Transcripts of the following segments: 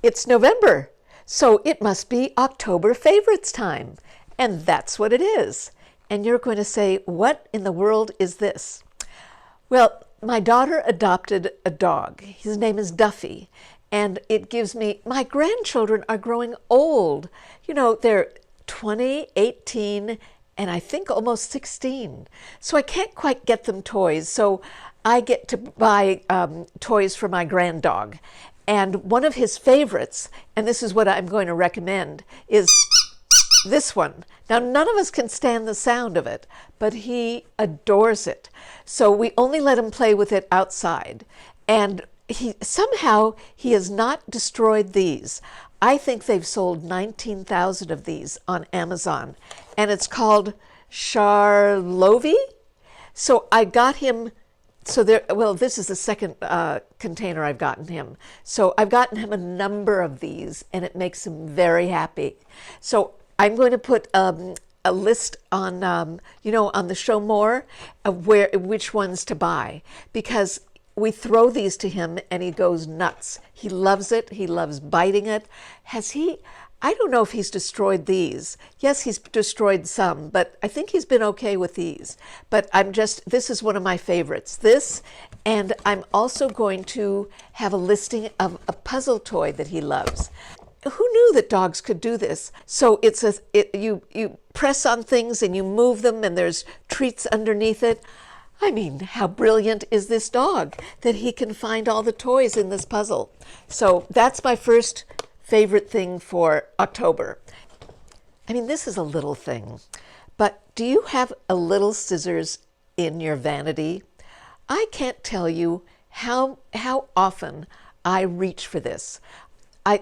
It's November, so it must be October favorites time. And that's what it is. And you're going to say, what in the world is this? Well, my daughter adopted a dog. His name is Duffy. And it gives me, my grandchildren are growing old. You know, they're 20, 18, and I think almost 16. So I can't quite get them toys. So I get to buy toys for my granddog. And one of his favorites, and this is what I'm going to recommend, is this one. Now, none of us can stand the sound of it, but he adores it. So we only let him play with it outside. And somehow he has not destroyed these. I think they've sold 19,000 of these on Amazon. And it's called Charlovi. So I got him. So there, well, this is the second container I've gotten him. So I've gotten him a number of these, and it makes him very happy. So I'm going to put a list on, you know, on the show more of which ones to buy, because we throw these to him and he goes nuts. He loves it. He loves biting it. I don't know if he's destroyed these. Yes, he's destroyed some, but I think he's been okay with these. But this is one of my favorites. This, and I'm also going to have a listing of a puzzle toy that he loves. Who knew that dogs could do this? So you press on things and you move them and there's treats underneath it. I mean, how brilliant is this dog that he can find all the toys in this puzzle? So that's my first favorite thing for October. I mean, this is a little thing, but do you have a little scissors in your vanity? I can't tell you how often I reach for this.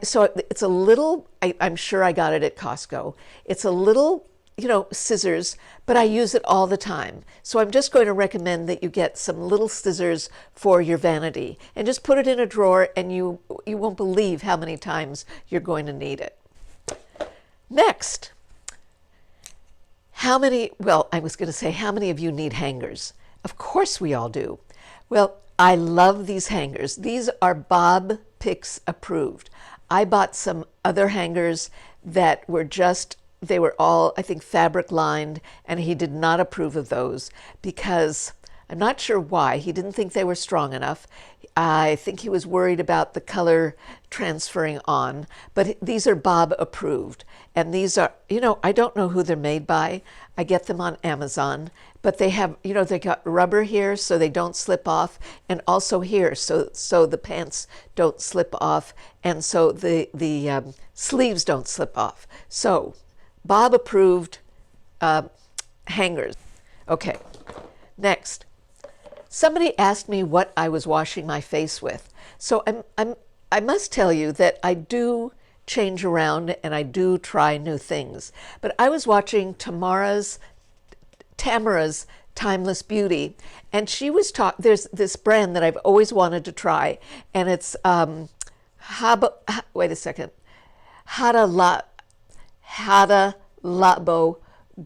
So it's a little, I'm sure I got it at Costco. It's a little, you know, scissors, but I use it all the time. So I'm just going to recommend that you get some little scissors for your vanity and just put it in a drawer, and you won't believe how many times you're going to need it. Next, how many of you need hangers? Of course we all do. Well, I love these hangers. These are Bob Picks approved. I bought some other hangers that were they were all, I think, fabric lined, and he did not approve of those because I'm not sure why. He didn't think they were strong enough. I think he was worried about the color transferring on, but these are Bob approved. And these are, you know, I don't know who they're made by. I get them on Amazon, but they have, you know, they got rubber here so they don't slip off, and also here so the pants don't slip off, and so the sleeves don't slip off. So Bob approved hangers. Okay, next. Somebody asked me what I was washing my face with. So I must tell you that I do change around and I do try new things. But I was watching Tamera's Timeless Beauty, and she was there's this brand that I've always wanted to try, and it's wait a second, Hada Labo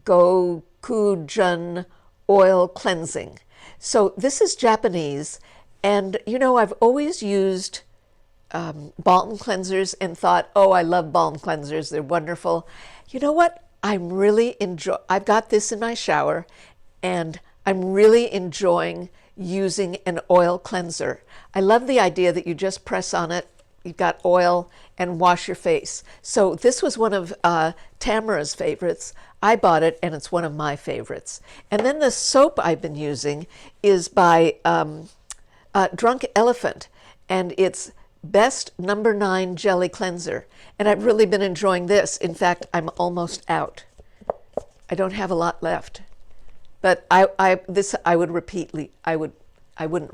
Gochujang Oil Cleansing. So this is Japanese, and you know, I've always used balm cleansers and thought, oh, I love balm cleansers, they're wonderful. You know what? I've got this in my shower, and I'm really enjoying using an oil cleanser. I love the idea that you just press on it, you've got oil, and wash your face. So this was one of Tamera's favorites. I bought it, and it's one of my favorites. And then the soap I've been using is by Drunk Elephant, and it's Best No. 9 Jelly Cleanser. And I've really been enjoying this. In fact, I'm almost out. I don't have a lot left. But I wouldn't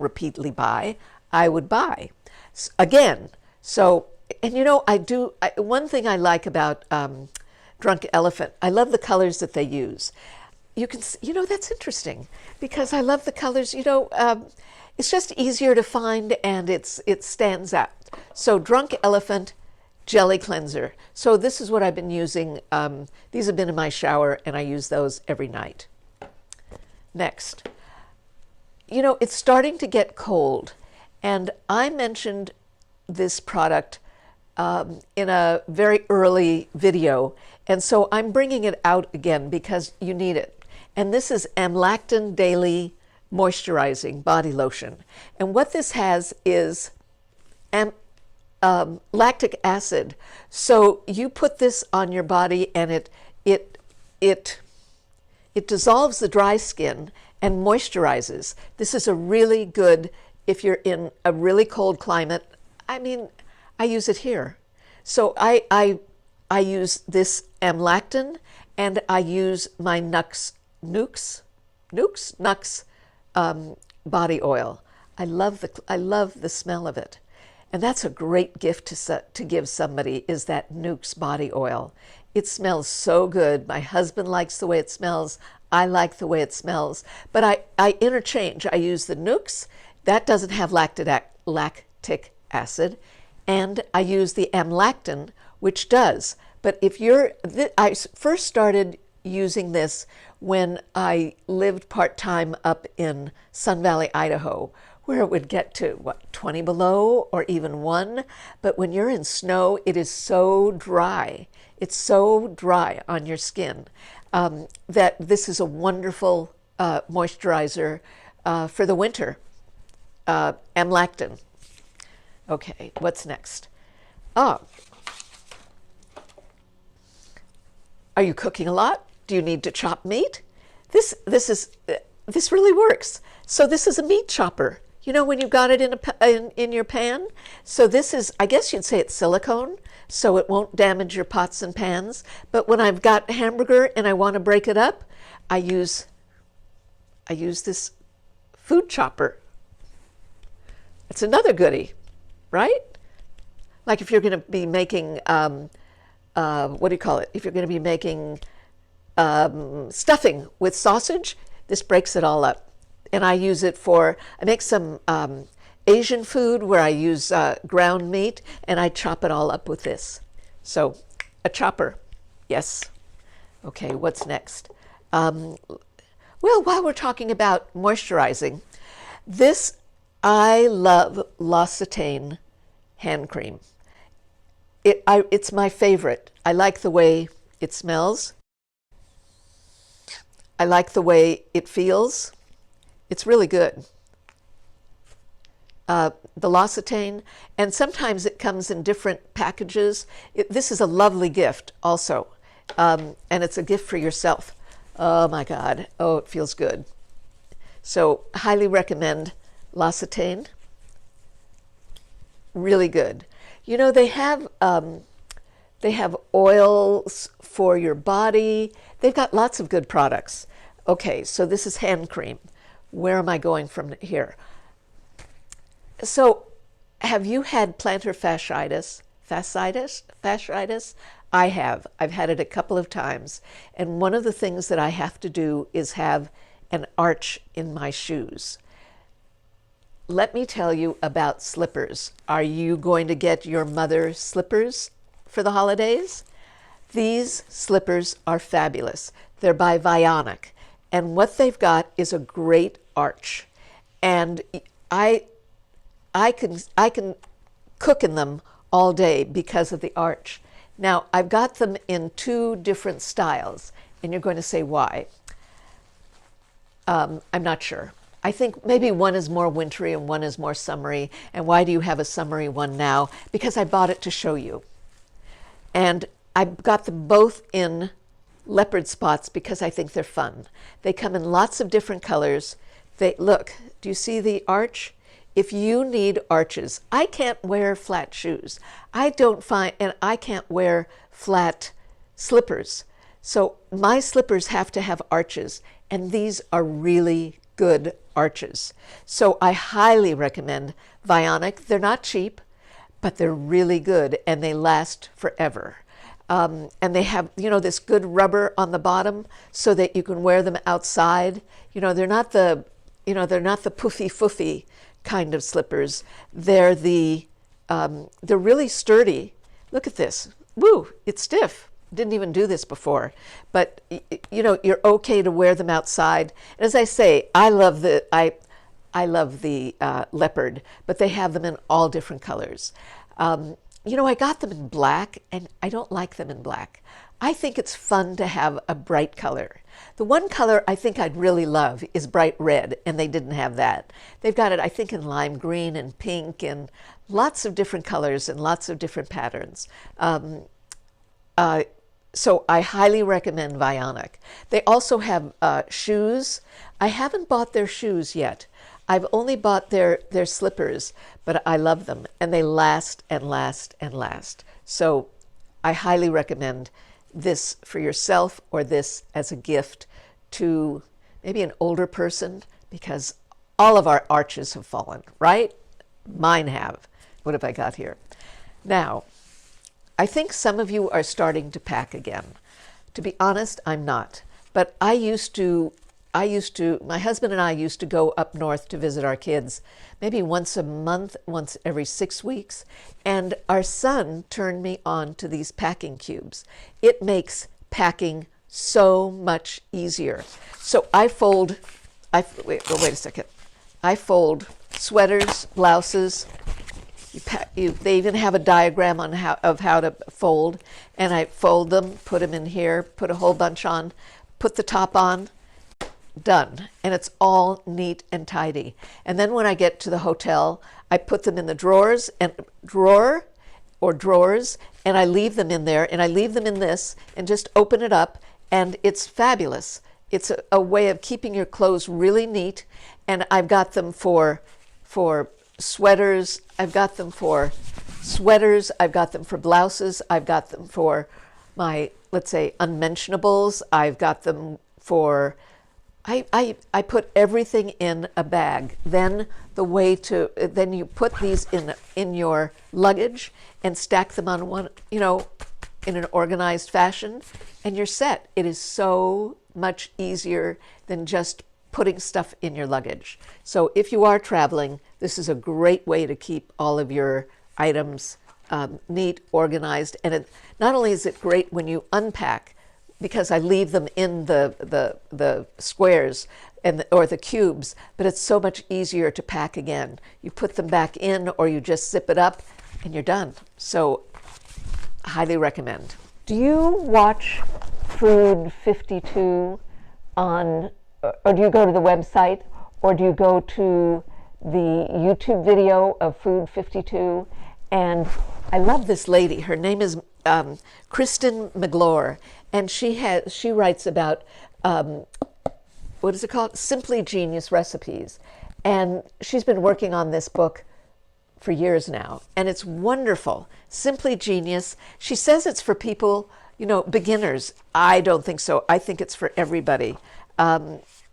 repeatedly buy. I would buy again. So, and you know, one thing I like about Drunk Elephant, I love the colors that they use. You know, that's interesting because I love the colors. You know, it's just easier to find, and it stands out. So Drunk Elephant Jelly Cleanser. So this is what I've been using. These have been in my shower, and I use those every night. Next, you know, it's starting to get cold, and I mentioned this product in a very early video, and so I'm bringing it out again because you need it. And this is Amlactin Daily Moisturizing Body Lotion. And what this has is lactic acid. So you put this on your body, and it dissolves the dry skin and moisturizes. This is a really good, if you're in a really cold climate. I mean, I use it here. So I use this Amlactin, and I use my Nux body oil. I love the smell of it. And that's a great gift to give somebody, is that Nux body oil. It smells so good. My husband likes the way it smells. I like the way it smells. But I interchange. I use the Nux. That doesn't have lactic acid. And I use the Amlactin, which does. But if I first started using this when I lived part-time up in Sun Valley, Idaho, where it would get to, 20 below or even 1. But when you're in snow, it is so dry. It's so dry on your skin that this is a wonderful moisturizer for the winter. Amlactin. Okay, what's next? Are you cooking a lot? Do you need to chop meat? This really works. So this is a meat chopper. You know, when you've got it in your pan. So this is, I guess you'd say it's silicone, so it won't damage your pots and pans. But when I've got hamburger and I want to break it up, I use this food chopper. It's another goodie, right? Like if you're going to be making, what do you call it? If you're going to be making stuffing with sausage, this breaks it all up. And I use it I make some Asian food where I use ground meat, and I chop it all up with this. So a chopper, yes. Okay, what's next? Well, while we're talking about moisturizing, I love L'Occitane hand cream. It's my favorite. I like the way it smells. I like the way it feels. It's really good. The L'Occitane, and sometimes it comes in different packages. This is a lovely gift also, and it's a gift for yourself. Oh my God, oh, it feels good. So highly recommend L'Occitane. Really good. You know, they have oils for your body. They've got lots of good products. Okay, so this is hand cream. Where am I going from here? So have you had plantar fasciitis? Fasciitis? I have. I've had it a couple of times. And one of the things that I have to do is have an arch in my shoes. Let me tell you about slippers. Are you going to get your mother slippers for the holidays? These slippers are fabulous. They're by Vionic. And what they've got is a great arch. And I can cook in them all day because of the arch. Now, I've got them in 2 different styles, and you're going to say why. I'm not sure. I think maybe one is more wintry and one is more summery. And why do you have a summery one now? Because I bought it to show you. And I got them both in leopard spots because I think they're fun. They come in lots of different colors. Look, do you see the arch? If you need arches, I can't wear flat shoes. I can't wear flat slippers. So my slippers have to have arches, and these are really good arches. So I highly recommend Vionic. They're not cheap, but they're really good, and they last forever. And they have, this good rubber on the bottom so that you can wear them outside. They're not the poofy kind of slippers. They're really sturdy. Look at this. Woo, it's stiff. Didn't even do this before. But, you're okay to wear them outside. And as I say, I love the leopard, but they have them in all different colors. you know, I got them in black, and I don't like them in black. I think it's fun to have a bright color. The one color I think I'd really love is bright red, and they didn't have that. They've got it, I think, in lime green and pink and lots of different colors and lots of different patterns. So I highly recommend Vionic. They also have shoes. I haven't bought their shoes yet. I've only bought their slippers, but I love them, and they last and last and last. So I highly recommend this for yourself, or this as a gift to maybe an older person, because all of our arches have fallen, right? Mine have. What have I got here? Now, I think some of you are starting to pack again. To be honest, I'm not. But my husband and I used to go up north to visit our kids maybe once a month, once every 6 weeks. And our son turned me on to these packing cubes. It makes packing so much easier. So wait a second. I fold sweaters, blouses. They even have a diagram on how to fold, and I fold them, put them in here, put a whole bunch on, put the top on, done. And it's all neat and tidy. And then when I get to the hotel, I put them in the drawers, and I leave them in there, and I leave them in this, and just open it up, and it's fabulous. It's a way of keeping your clothes really neat, and I've got them for sweaters, I've got them for blouses, I've got them for my, let's say, unmentionables, I've got them for, I put everything in a bag. Then then you put these in your luggage and stack them on one, in an organized fashion, and you're set. It is so much easier than just putting stuff in your luggage. So if you are traveling, this is a great way to keep all of your items neat, organized. And not only is it great when you unpack, because I leave them in the squares or the cubes, but it's so much easier to pack again. You put them back in, or you just zip it up, and you're done. So highly recommend. Do you watch Food 52 or do you go to the website, or do you go to the YouTube video of Food 52? And I love this lady. Her name is Kristen McGlure, and she writes about what is it called? Simply Genius Recipes. And she's been working on this book for years now, and it's wonderful. Simply Genius. She says it's for people, beginners. I don't think so. I think it's for everybody.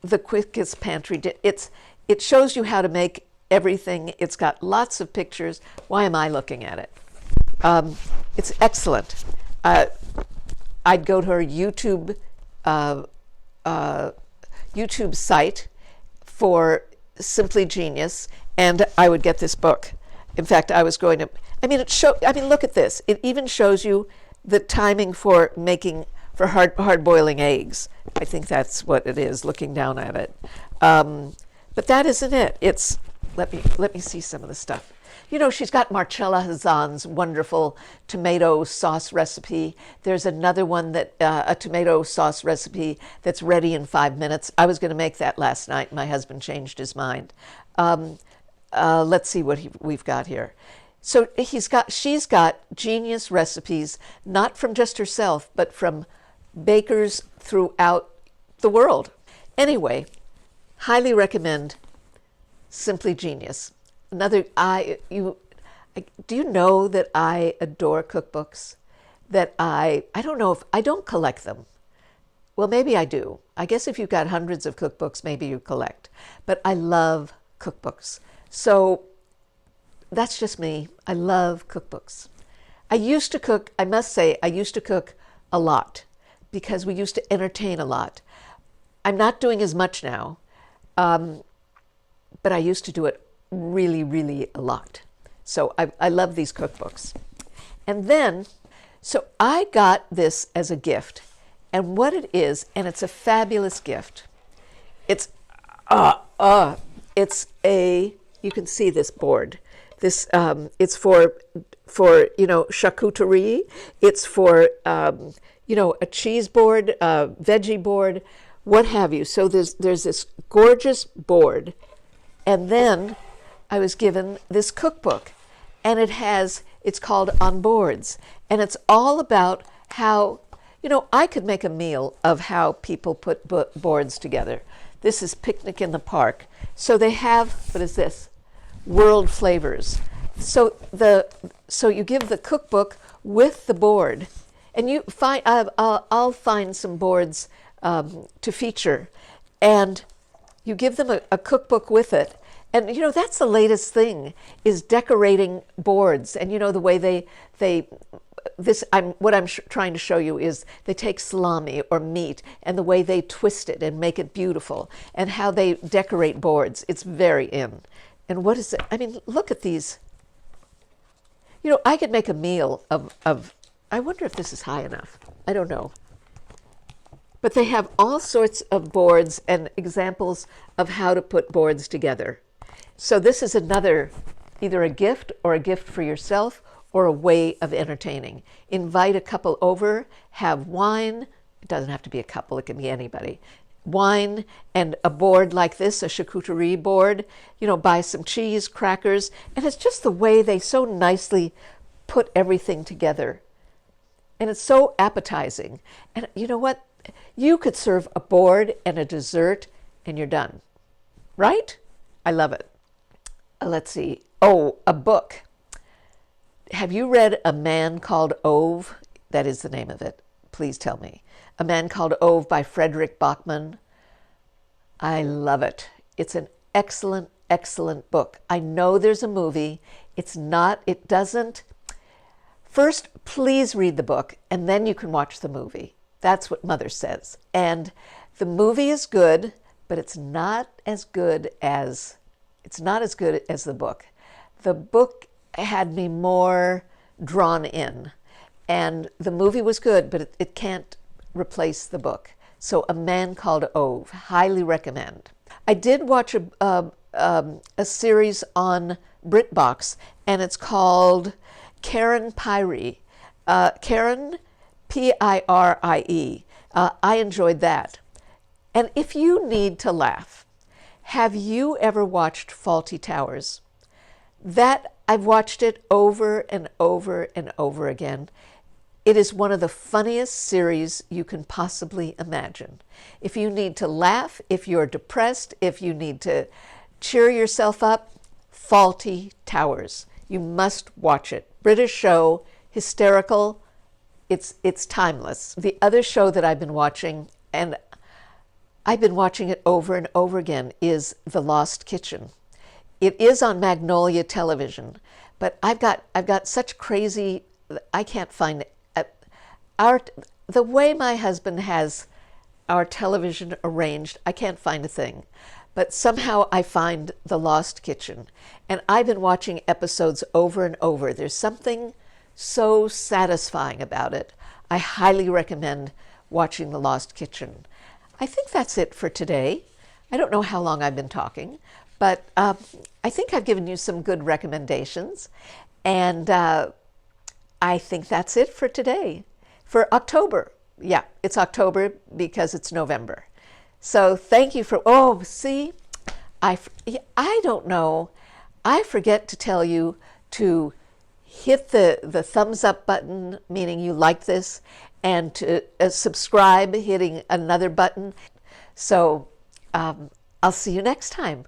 The Quickest Pantry. It shows you how to make everything. It's got lots of pictures. Why am I looking at it? It's excellent. I'd go to her YouTube site for Simply Genius, and I would get this book. In fact, I was going to. Look at this. It even shows you the timing for hard boiling eggs. I think that's what it is, looking down at it. But that isn't it. It's let me see some of the stuff. She's got Marcella Hazan's wonderful tomato sauce recipe. There's another one a tomato sauce recipe that's ready in 5 minutes. I was going to make that last night. My husband changed his mind. Let's see what we've got here. So she's got genius recipes, not from just herself, but from bakers throughout the world. Anyway, highly recommend Simply Genius. Do you know that I adore cookbooks? That I don't know if I don't collect them. Well, maybe I do. I guess if you've got hundreds of cookbooks, maybe you collect. But I love cookbooks. So that's just me. I love cookbooks. I must say, I used to cook a lot because we used to entertain a lot. I'm not doing as much now, but I used to do it really, really a lot. So I love these cookbooks. And then, so I got this as a gift. And what it is, and it's a fabulous gift. You can see this board. This it's for charcuterie. It's for a cheese board, veggie board, what have you. So there's this gorgeous board, and then I was given this cookbook, and it's called On Boards, and it's all about how I could make a meal of how people put boards together. This is Picnic in the Park. So they have, what is this? World flavors. So you give the cookbook with the board, and you find I'll find some boards to feature, and you give them a cookbook with it. And that's the latest thing, is decorating boards. And the way what I'm trying to show you is they take salami or meat and the way they twist it and make it beautiful, and how they decorate boards. It's very in. And what is it? I mean, look at these. I could make a meal of I wonder if this is high enough. I don't know. But they have all sorts of boards and examples of how to put boards together. So this is another, either a gift or a gift for yourself, or a way of entertaining. Invite a couple over, have wine. It doesn't have to be a couple, it can be anybody. Wine and a board like this, a charcuterie board, buy some cheese, crackers, and it's just the way they so nicely put everything together. And it's so appetizing. And you know what? You could serve a board and a dessert and you're done. Right? I love it. Let's see. Oh, a book. Have you read A Man Called Ove? That is the name of it. Please tell me. A Man Called Ove by Frederick Bachman. I love it. It's an excellent, excellent book. I know there's a movie. It doesn't. First, please read the book, and then you can watch the movie. That's what Mother says. And the movie is good, but it's not as good as the book. The book had me more drawn in, and the movie was good, but it can't replace the book. So A Man Called Ove, highly recommend. I did watch a series on BritBox, and it's called Pirie. Karen, Pirie. I enjoyed that. And if you need to laugh, have you ever watched Fawlty Towers? That I've watched it over and over and over again. It is one of the funniest series you can possibly imagine. If you need to laugh, if you're depressed, if you need to cheer yourself up, Fawlty Towers. You must watch it. British show, hysterical. It's timeless. The other show that I've been watching, and I've been watching it over and over again, is The Lost Kitchen. It is on Magnolia Television, but I've got such crazy, I can't find it. The way my husband has our television arranged, I can't find a thing. But somehow I find The Lost Kitchen, and I've been watching episodes over and over. There's something so satisfying about it. I highly recommend watching The Lost Kitchen. I think that's it for today. I don't know how long I've been talking, but I think I've given you some good recommendations, and I think that's it for today. For October. Yeah, it's October because it's November. So thank you for, I don't know. I forget to tell you to hit the thumbs up button, meaning you like this, and to subscribe, hitting another button. So I'll see you next time.